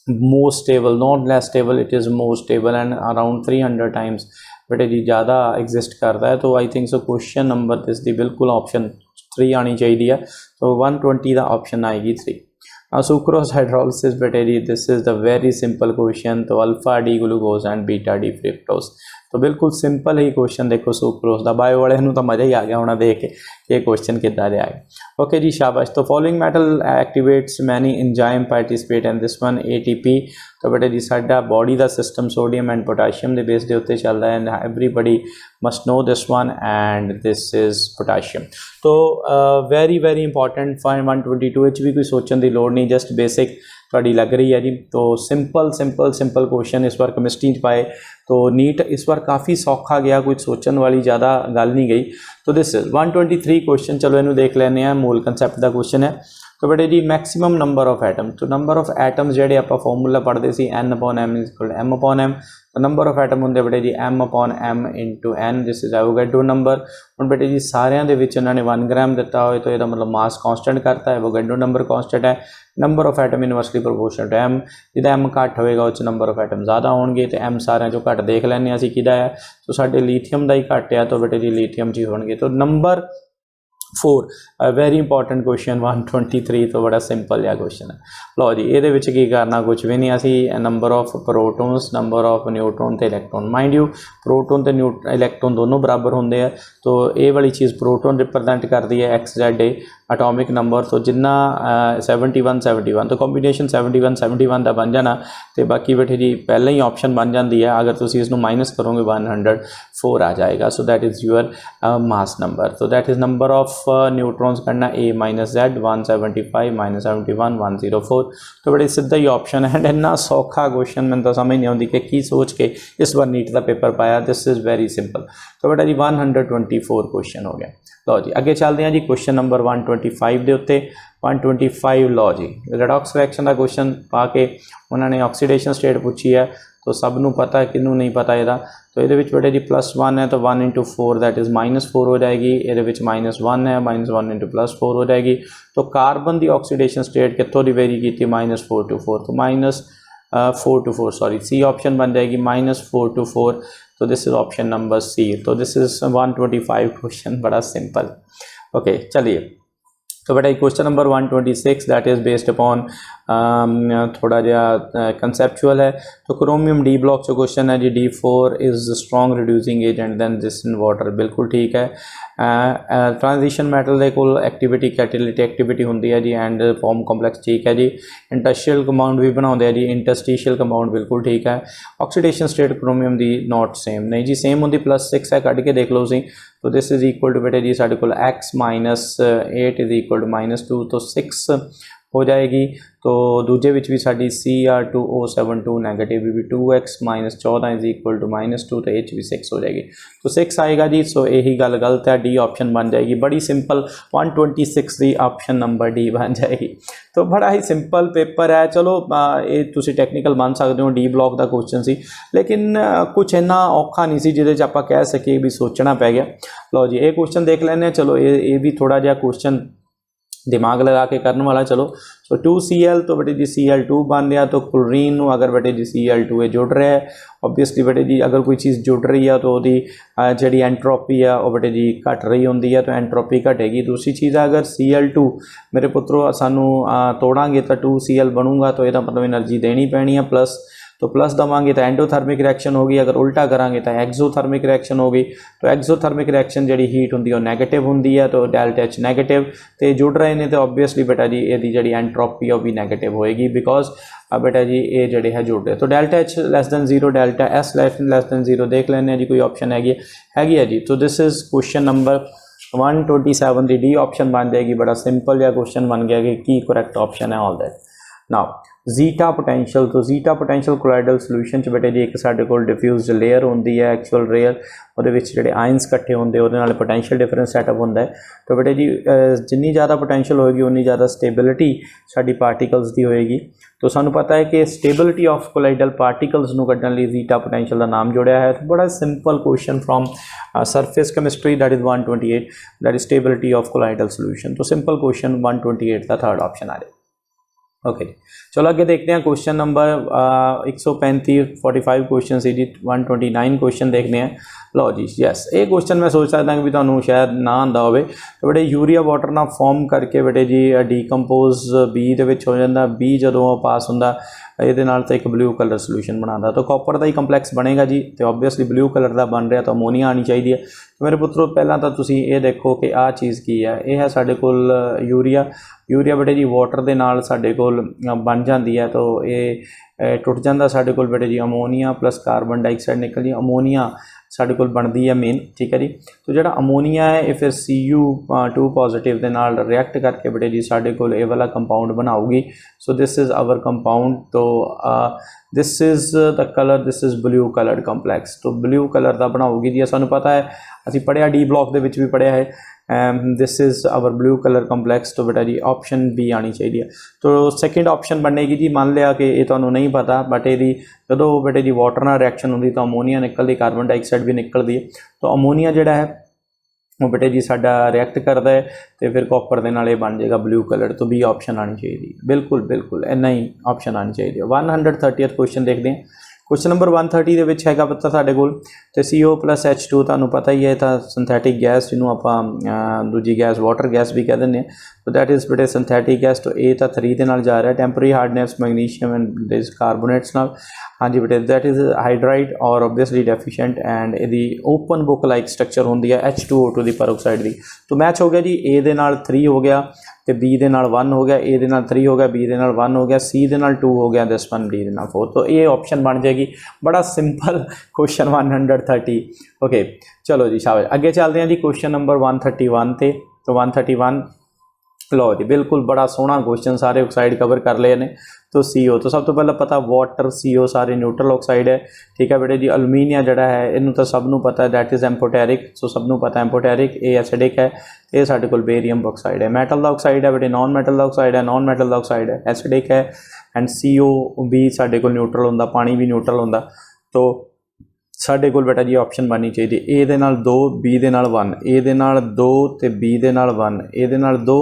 more stable, not less stable, it is more stable and around 300 times बेटे जी ज़्यादा exist करता है। तो I think so question number this the बिल्कुल option 3 आनी चाहिए है। तो 120 का ऑप्शन आएगी 3। सुक्रोज हाइड्रोलिसिस बेटे जी this is the very simple question. तो alpha D glucose and beta D fructose, तो बिल्कुल सिंपल ही क्वेश्चन। देखो सुक्रोज का बायो वाले तो मज़ा ही आ गया होना देख के ये क्वेश्चन कितना रहा है। ओके जी, शाबाश। तो following metal activates many enzyme participate in this one ATP। तो बेटे जी साडा बॉडी का सिस्टम सोडियम एंड पोटाशियम के बेस के उत्ते चल रहा है, and everybody must know this one, and this is potassium. तो वेरी इंपॉर्टेंट 122 भी कोई सोचने की लोड़ नहीं, जस्ट बेसिक थोड़ी लग रही है जी। तो सिंपल क्वेश्चन इस बार केमिस्ट्री पाए। तो नीट इस बार काफ़ी सौखा गया, कुछ सोचने वाली ज़्यादा गल नहीं गई। तो दिस इज 123 क्वेश्चन, चलो इनू देख लेने, मूल कंसैप्ट का क्वेश्चन है। तो बेटे जी मैक्सिमम नंबर ऑफ एटम, तो नंबर ऑफ एटम्स ਜਿਹੜੇ ਆਪਾਂ ਫਾਰਮੂਲਾ ਪੜ੍ਹਦੇ ਸੀ n/m = m/m, तो नंबर ऑफ एटम ਹੁੰਦੇ बेटे जी m/m × n, this is Avogadro number. ਹੁਣ बेटे जी ਸਾਰਿਆਂ ਦੇ ਵਿੱਚ ਇਹਨਾਂ ਨੇ 1 ਗ੍ਰਾਮ ਦਿੱਤਾ ਹੋਏ ਤਾਂ ਇਹਦਾ ਮਤਲਬ ਮਾਸ ਕਾਂਸਟੈਂਟ ਕਰਤਾ ਹੈ, एवोगैड्रो नंबर कांस्टेंट है। Number of atom inversely proportional to m, जिदा m घट होएगा उस नंबर ऑफ एटम ज़्यादा होंगे, तो m सारे चो घट देख लैंने असीं किहदा है, तो साडे लीथियम का ही घट है, तो बेटे जी लीथियम च होणगे। तो नंबर 4 वेरी इंपॉर्टेंट क्वेश्चन 123, तो बड़ा सिंपल या क्वेश्चन है। लो जी ये की करना कुछ भी नहीं, असी number of protons, number of neutron तो इलैक्ट्रॉन, माइंड यू प्रोटॉन तो इलैक्ट्रॉन दोनों बराबर होंगे है, तो ये वाली चीज़ प्रोटॉन रिप्रजेंट करती है XZ एटॉमिक नंबर, तो जिन्ना 71 तो कॉम्बीनेशन 71 का बन जाना, तो बाकी बेटे जी पहले ही ऑप्शन बन जाती है, अगर तुम इसको माइनस करोगे 104 आ जाएगा। So that is your mass number, तो that is number of neutrons करना A - Z 175 - 71 104, तो बड़े सीधा ही ऑप्शन है। इन्ना सौखा क्वेश्चन मैंने तो समझ नहीं आती कि की सोच के इस बार नीट का पेपर पाया, दिस इज़ वेरी सिंपल। तो बेटा जी 124 क्वेश्चन हो गया। लो जी अगे चलते हैं जी क्वेश्चन नंबर 125 के उत्ते। 125 लो जी रिडॉक्स रिएक्शन का क्वेश्चन पा के उन्होंने ऑक्सीडेशन स्टेट पूछी है, तो सबनों पता है, किनू नहीं पता ਇਹਦਾ। तो ये बेटे जी +1 है, तो 1 × 4 दैट इज़ -4 हो जाएगी, ये -1 है, -1 × +4 हो जाएगी। तो कार्बन की ऑक्सीडेशन स्टेट कितों की वेरी की थी, -4 to 4, तो -4 to 4 सॉरी सी ऑप्शन बन जाएगी -4 to 4, तो this is option number C. तो दिस इज़ 125 क्वेश्चन, बड़ा सिंपल। ओके चलिए, तो बेटा question number 126 that is based upon थोड़ा जहा कंसेप्चुअल है। तो क्रोमियम D ब्लॉक से क्वेश्चन है जी, D4 is strong reducing agent than this in water, बिल्कुल ठीक है। ट्रांजिशन मैटल के कोल एक्टिविटी कैटेलिटिक एक्टिविटी होंगी है जी, एंड फॉर्म कॉम्पलैक्स ठीक है जी। इंडस्ट्रीयल कंपाउंड भी बनाते हैं जी, इंटरस्टिशियल कंपाउंड बिल्कुल ठीक है। Oxidation state chromium the not same, नहीं जी सेम होंगी, +6 है, कट के देख लो सी। तो दिस इज़ इक्वल टू बेटे जी साढ़े को x - 8 इज़ इक्वल टू -2, तो 6 हो जाएगी। तो दूजे विच भी साड़ी Cr2O72 नैगेटिव भी 2x - 14 इज़ इक्वल टू -2, तो H भी 6 हो जाएगी, तो 6 आएगा जी। सो यही गल गलत है, डी ऑप्शन बन जाएगी, बड़ी सिंपल। 126 की ऑप्शन नंबर डी बन जाएगी। तो बड़ा ही सिंपल पेपर है। चलो ये तुसी टेक्निकल मान सकते हो, डी ब्लॉक का क्वेश्चन सी, लेकिन कुछ इन्ना औखा नहीं सी जिहदे च आपां कह सकीए भी सोचना पै गया। लो जी ये क्वेश्चन देख लैंदे, चलो ये भी थोड़ा जिहा क्वेश्चन दिमाग लगा के करने वाला। चलो सो 2Cl, तो बेटे जी Cl2 बन रहा, तो क्लोरीन अगर बेटे जी Cl2 ये जुड़ रहा है, ऑब्वियसली बेटे जी अगर कोई चीज़ जुड़ रही है तो वही जी एंट्रोपी है वो बेटे जी घट रही होंगी है, तो एंट्रोपी घटेगी। दूसरी चीज़ है अगर Cl2 मेरे पुत्रों सानू तोड़ांगे तो 2Cl बनूंगा, तो यह मतलब एनर्जी देनी पैनी है प्लस, तो प्लस देवांगे तो एंडोथर्मिक रिएक्शन होगी, अगर उल्टा करांगे तो एक्सोथर्मिक रिएक्शन होगी। तो एक्सोथर्मिक रिएक्शन जी हीट होंगी वो नैगेटिव होंगी है, तो ΔH नैगेटिव, तो जुड़ रहे हैं, तो ऑब्वियसली बेटा जी ये जी एंट्रोपी है वो भी नैगेटिव होएगी, बिकॉज बेटा जी ये जड़े है जुड़ रहे। तो ΔH <0, ΔS <0 देख लें जी, कोई ऑप्शन हैगी जी। तो दिस इज़ क्वेश्चन नंबर 127 की डी ऑप्शन बन जाएगी। बड़ा सिंपल या क्वेश्चन बन गया कि की करैक्ट ऑप्शन है all that. Now zeta potential, तो जीटा पोटेंशियल कोलाइडल सोल्यूशन च बेटे जी एक साढ़े कोल डिफ्यूज लेयर होंदी है, एक्चुअल लेयर, वो जोड़े आयंस कट्ठे होंगे वो पोटेंशियल डिफरेंस सैटअप होंदा है। तो बेटे जी जिन्नी ज़्यादा पोटेंशियल होएगी उन्नी ज़्यादा स्टेबिलिटी साडी पार्टिकल्स की होएगी। तो सानू पता है कि स्टेबिलिटी ऑफ कोलाइडल पार्टिकल्स नू कड्ढण लई जीटा पोटेंशियल का नाम जोड़िया है। तो बड़ा simple question from surface chemistry, that is 128, that is stability of colloidal solution. तो सिंपल क्वेश्चन 128 का थर्ड ऑप्शन आ जाए। ओके चलो आगे देखते हैं क्वेश्चन नंबर 135 45 क्वेश्चन से जी 129 क्वेश्चन देखने हैं। लो जी यस ये क्वेश्चन मैं सोच सकता कि भी तुहानू शायद ना आंदा होवे। तो बेटे यूरिया वाटर ना फॉर्म करके बेटे जी डीकंपोज बी दे विच हो जांदा, बी जदों पास हुंदा ये नाल तो एक ब्लू कलर सोल्यूशन बनाता। तो कॉपर का ही कंपलैक्स बनेगा जी, तो ऑब्वियसली ब्लू कलर का बन रहा, तो अमोनीआ आनी चाहिए। तो मेरे पुत्रों पहला तो तुसी ये देखो कि आ चीज़ की है, यह है साढ़े कोल यूरिया। यूरिया बेटे जी वाटर के नाल साढ़े कोल बन जाती है, तो ये टुट जाता साढ़े कोल बेटे जी अमोनीआ प्लस कार्बन डाइऑक्साइड निकल जी। अमोनीआ साडे कोल बनदी है मेन, ठीक है जी। तो जिहड़ा अमोनीया है ये फिर Cu2 पॉजिटिव दे नाल रिएक्ट करके बेटे जी साडे कोल ये वाला कंपाउंड बनाऊगी। So this is our compound. तो this is the colour, this is blue coloured complex. तो ब्लू कलर का बनाऊगी जी, सानू पता है, असीं पढ़िया डी ब्लॉक दे विच भी पढ़िया है। This is our blue colour complex. तो बेटा जी ऑप्शन बी आनी चाहिए। तो सैकेंड ऑप्शन बनेगी जी, मान लिया कि ये तुहानू नहीं पता, बट ये जो बेटे जी वाटर नाल रिएक्शन होंदी तो अमोनीया निकलती, कार्बन डाइऑक्साइड भी निकलती है। तो अमोनीया जिहड़ा है वो बेटे जी साडा रिएक्ट करता है तो फिर कॉपर दे नाल बन जाएगा ब्लू कलर। तो बी ऑप्शन आनी चाहिए, बिल्कुल बिल्कुल इन्ना ही ऑप्शन आनी चाहिए। 130 क्वेश्चन देखते हैं। क्वेश्चन नंबर 130 ਦੇ ਵਿੱਚ हैगा पता साडे कोल तो CO+H2 ਤੁਹਾਨੂੰ पता ही है, तो सिंथैटिक गैस जिन्हों आप दूजी गैस वाटर गैस भी कह दें। तो दैट इज़ बेटे सिंथैटिक गैस। तो ये तो 3 ਦੇ ਨਾਲ जा रहा है, temporary hardness magnesium and this carbonates नाल। हाँ जी बेटे दैट इज़ हाइड्राइड और ऑब्वियसली डेफिशेंट एंड यदि ओपन बुक लाइक स्ट्रक्चर होंगी है H2O2 की परऑक्साइड की। तो मैच हो गया जी, ए दे नाल 3 हो गया, तो बी दे नाल 1 हो गया, ए दे नाल 3 हो गया, बी दे नाल 1 हो गया, सी दे नाल 2 हो गया, दिस वन डी दे नाल 4। तो ये ऑप्शन बन जाएगी। बड़ा सिंपल क्वेश्चन 130। ओके चलो जी शाबाश। अगे चलते हैं जी क्वेश्चन नंबर 131 ते। तो 131 लो जी, बिल्कुल बड़ा सोहना क्वेश्चन, सारे ऑक्साइड कवर कर लिए ने। तो CO तो सब तो पहले पता वाटर CO सारे न्यूट्रल ऑक्साइड है, ठीक है बेटे जी। अलुमीनिया जड़ा है इनू तो सबनों पता है, दैट इज़ एम्पोटेरिक। सो सबनों पता एम्पोटेरिक, ये एसिडिक है, ये साढ़े कोल बेरियम ऑक्साइड है। मैटल का ऑक्साइड है बेटे, नॉन मैटल का ऑक्साइड है, नॉन मैटल का ऑक्साइड है, एसिडिक है। एंड CO भी साढ़े कोल न्यूट्रल होंदा, पानी भी न्यूट्रल होंदा। तो साढ़े कोल बेटा जी ऑप्शन बननी चाहिए ए दे नाल 2, बी दे नाल 1, ए दे नाल 2 ते बी दे नाल 1, ए दे नाल 2,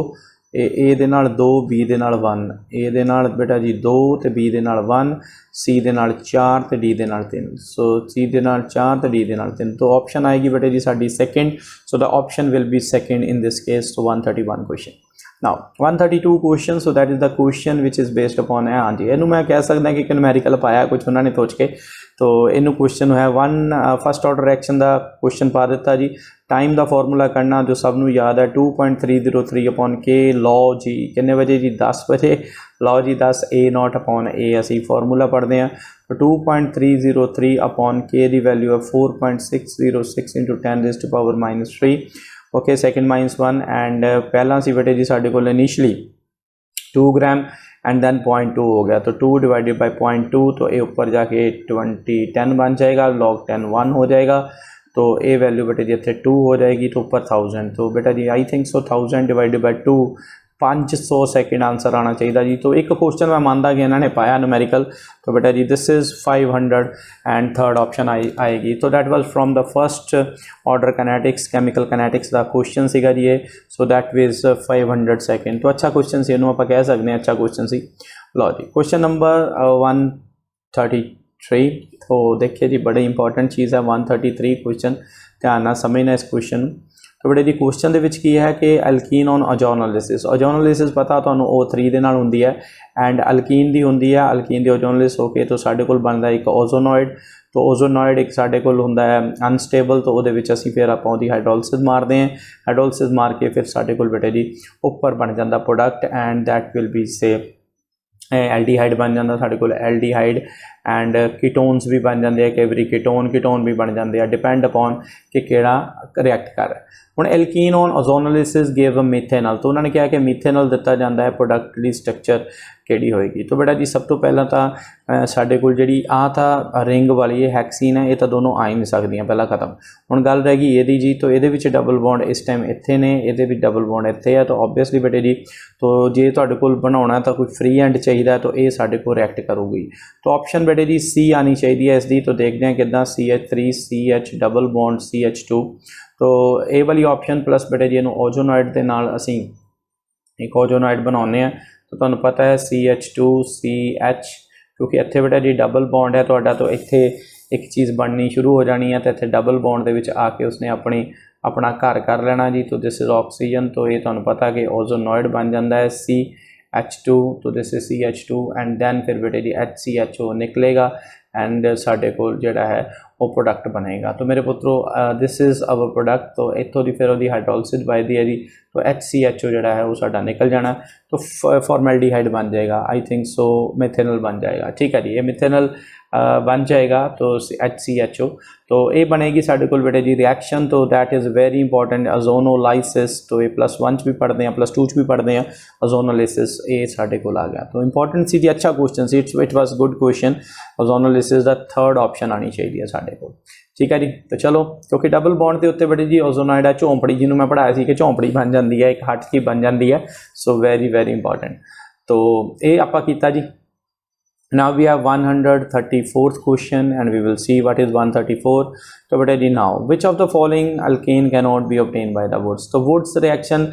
ए दे नाल 2, बी दे नाल 1, ए दे नाल बेटा जी 2 ते बी दे नाल 1, सी दे नाल 4 ते डी दे नाल 3। सो सी दे नाल 4 ते डी दे नाल 3। तो ऑप्शन आएगी बेटे जी साडी second. So the option will be second in this case. तो 131 question. Now 132 question. So that is the question which is based upon है। हाँ जी, इनू मैं कह सकदा कि एक न्यूमेरिकल पाया कुछ उन्होंने सोच के। तो इनू क्वेश्चन है फर्स्ट ऑर्डर रिएक्शन का क्वेश्चन पा दिता जी। टाइम का फॉर्मूला करना जो सबनों याद है 2.303 अपॉन के। लॉ जी कितने बजे जी 10 बजे। लॉ जी 10 A0 अपॉन A असी फॉर्मूला पढ़ते हैं। तो 2.303 अपॉन के की वैल्यू है 4.606 इंटू 10⁻⁻³ ओके सेकेंड -1 एंड पहला सी बेटे जी साढ़े को इनिशली 2 ग्राम एंड दैन 0.2 हो गया। तो 2 डिवाइडेड बाई 0.2 तो ये ऊपर जाके 10 बन जाएगा, log 10 1 हो जाएगा। तो ये वैल्यू बेटे जी इतने 2 हो जाएगी, तो ऊपर 1000। तो बेटा जी I think so 1000 divided by 2 500 second answer आना चाहिए जी। तो एक क्वेश्चन मैं मानता कि इन्होंने पाया न्यूमेरिकल। तो बेटा जी this is 500 and third option आएगी। तो that was from the first order kinetics, chemical kinetics का क्वेश्चन सीगा जी ये। So that was 500 second. तो अच्छा क्वेश्चन से इन्हों आप कह सकते हैं अच्छा क्वेश्चन सी। लो जी क्वेश्चन नंबर 133। तो देखिए जी बड़ी इंपॉर्टेंट चीज़ है 133 क्वेश्चन, ध्यान नाल समझना इस क्वेश्चन। तो बेटे जी क्वेश्चन के की है कि अल्कीन ऑन ओजोनोलिसिस। ओजोनोलिसिस पता तुहानूं O3 दे नाल हुंदी है एंड अल्कीन दी हुंदी है, अल्कीन दी ओजोनोलिसिस होके तो साडे कोल बनदा एक ओजोनॉइड। तो ओजोनॉइड एक साडे कोल हुंदा है अनस्टेबल। तो उहदे विच असीं फिर आपां उहदी हाइड्रोलिसिस मारते हैं, हाइड्रोलिसिस मार के फिर साडे कोल बेटे जी उपर बन जाता product and that will be से एल्डीहाइड बन जाता साडे कोल एल्डीहाइड एंड कीटोन्स भी बन जाते हैं, कई बार कीटोन भी बन जाते हैं, डिपेंड अपॉन कि केड़ा रिएक्ट कर रहा है। हुण alkene on ozonolysis give a methanol. तो उन्होंने कहा कि मीथेनॉल दिता जाता है, प्रोडक्ट की स्ट्रक्चर केड़ी होएगी। तो बेटा जी सब तो पहला तो साडे कोल जिहड़ी आ था रिंग वाली ये हैक्सीन है, ये तो दोनों आ ही नहीं सकदियां, पहला खत्म। हुण गल रह गई ये जी। तो ये विच डबल बॉन्ड इस टाइम इत्थे ने, ये भी डबल बॉन्ड इत्थे है। तो ऑब्वियसली बेटे जी तो जे तुहाडे कोल बनाउणा तो कोई फ्री एंड चाहिए तो ये साडे कोल रिएक्ट करूगी। तो ऑप्शन बेटे जी सी आनी चाहिए है इसकी। तो देखते हैं कितना CH3 CH double bond CH2। तो ये वाली ऑप्शन प्लस बेटे जी इन्हूं ओजोनॉइड के नाल असीं एक ओजोनॉइड बनाने हैं। तो तुहानूं पता है CH2 CH, क्योंकि इत्थे बेटा जी डबल बॉन्ड है तुहाडा, तो इत्थे एक चीज़ बननी शुरू हो जानी है। तो इत्थे डबल बॉन्ड दे विच आके उसने अपना घर कर लेना जी। तो दिस इज़ ऑक्सीजन। तो ये तुहानूं पता कि ओजोनॉइड बन जाता है CH2। तो this is CH2 and then फिर बेटे जी HCHO निकलेगा एंड साडे कोल जिहड़ा है वो प्रोडक्ट बनेगा। तो मेरे पुत्रों दिस इज़ अवर प्रोडक्ट। तो इत्थों दी फिर वो हाइड्रोलिसिस बजदी है जी। तो HCHO जिहड़ा है वो साडा निकल जाना। तो फॉर्मेल्डिहाइड बन जाएगा, आई थिंक सो मिथेनॉल बन जाएगा। ठीक है जी, ये मिथेनॉल बन जाएगा तो HCHO, तो ये बनेगी साढ़े कोल बेटे जी रिएक्शन। तो that is very important. Ozonolysis तो ये +1 च भी पढ़ते हैं, +2 च भी पढ़ते हैं। ओजोनोलाइसिस ये साढ़े कोल आ गया, तो इंपॉर्टेंट सी जी, अच्छा क्वेश्चन सी, it was good question. Ozonolysis दा 3rd ऑप्शन आनी चाहिए साढ़े कोल, ठीक है जी। तो चलो, क्योंकि डबल बॉन्ड के उत्ते बेटे जी ओजोनोइड झोंपड़ी जिन्होंने मैं पढ़ाया सी कि झोंपड़ी बन जाती है, एक हट की बन जाती है। So very very important. तो ये आपां कीता जी। Now we have 134th question and we will see what is 134. तो बेटा जी, now which of the following alkane cannot be obtained by the Woods? तो Woods reaction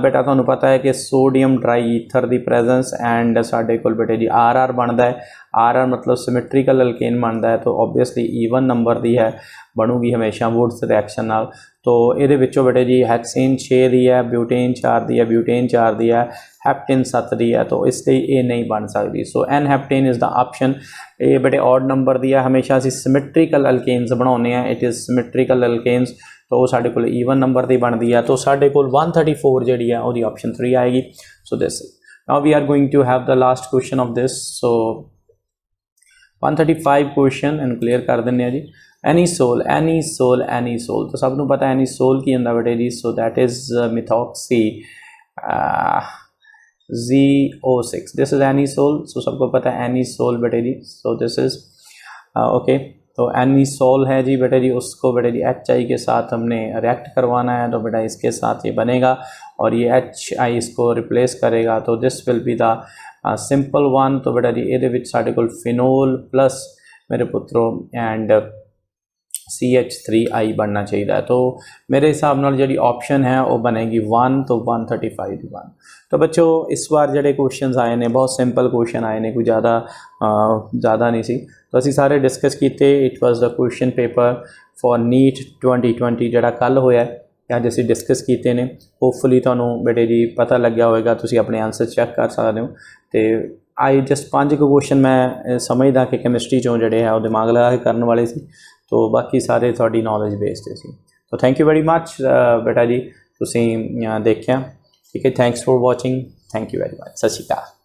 बेटा तुहानू पता है कि सोडियम ड्राई ईथर की प्रेजेंस एंड साढ़े कोल बेटे जी RR बनता है। RR मतलब सिमेट्रिकल अल्केन बनता है, तो ऑब्वियसली ईवन नंबर की है बनूगी हमेशा वुड्स रिएक्शन नाल। तो ये बेटे जी हेक्सेन 6 दी है, ब्यूटेन 4 दी है, ब्यूटेन 4 दी है, हैप्टेन 7 दी है, तो इसलिए ये नहीं बन सकती। So n heptane is the option. ये बेटे ऑड नंबर दी है, हमेशा असी सिमेट्रिकल अल्केन्स बनाने हैं, इट इज़ सिमेट्रिकल अल्केन्स, तो वो साढ़े कोल ईवन नंबर की बनती है। तो साढ़े कोल 134 जी है वो ऑप्शन 3 आएगी। So this now we are going to have the last question of this. So 135 question and clear कर दें जी। एनीसोल तो सब नूं पता एनीसोल की होंदा बेटे जी। So that is methoxy ZO6, this is anisole. So सबको पता है एनीसोल बेटे जी। So this is okay. तो एनीसोल है जी बेटे जी, उसको बेटे जी HI के साथ हमने रिएक्ट करवाना है, तो बेटा इसके साथ ये बनेगा और ये HI इसको रिप्लेस करेगा। तो this will be the simple one. तो बेटा जी ये साढ़े कोल फिनोल प्लस मेरे पुत्रों एंड CH3I बनना चाहिए। तो मेरे हिसाब नाल जी ऑप्शन है वो बनेगी 1, तो 135 की 1। तो बच्चों इस बार जोड़े क्वेश्चन आए ने बहुत सिंपल क्वेश्चन आए ने, कोई ज़्यादा नहीं सी। तो असी सारे डिस्कस किए। It was the question paper for NEET 2020 जोड़ा कल होया अज असी डिस्कस किए ने। होपफुली तुहानू बेटे जी पता लग्या होएगा, तुसी अपने आंसर चैक कर सकते हो। तो आई जस्ट 5 क्वेश्चन मैं समझदा कि केमिस्ट्री चों जोड़े है वो दिमाग लगा के करने वाले सी, तो बाकी सारे थोड़ी नॉलेज बेस्ड सी। तो थैंक यू वेरी मच बेटा जी, तुसीं देखिया, ठीक है। Thanks for watching, thank you very much, सत श्री अकाल।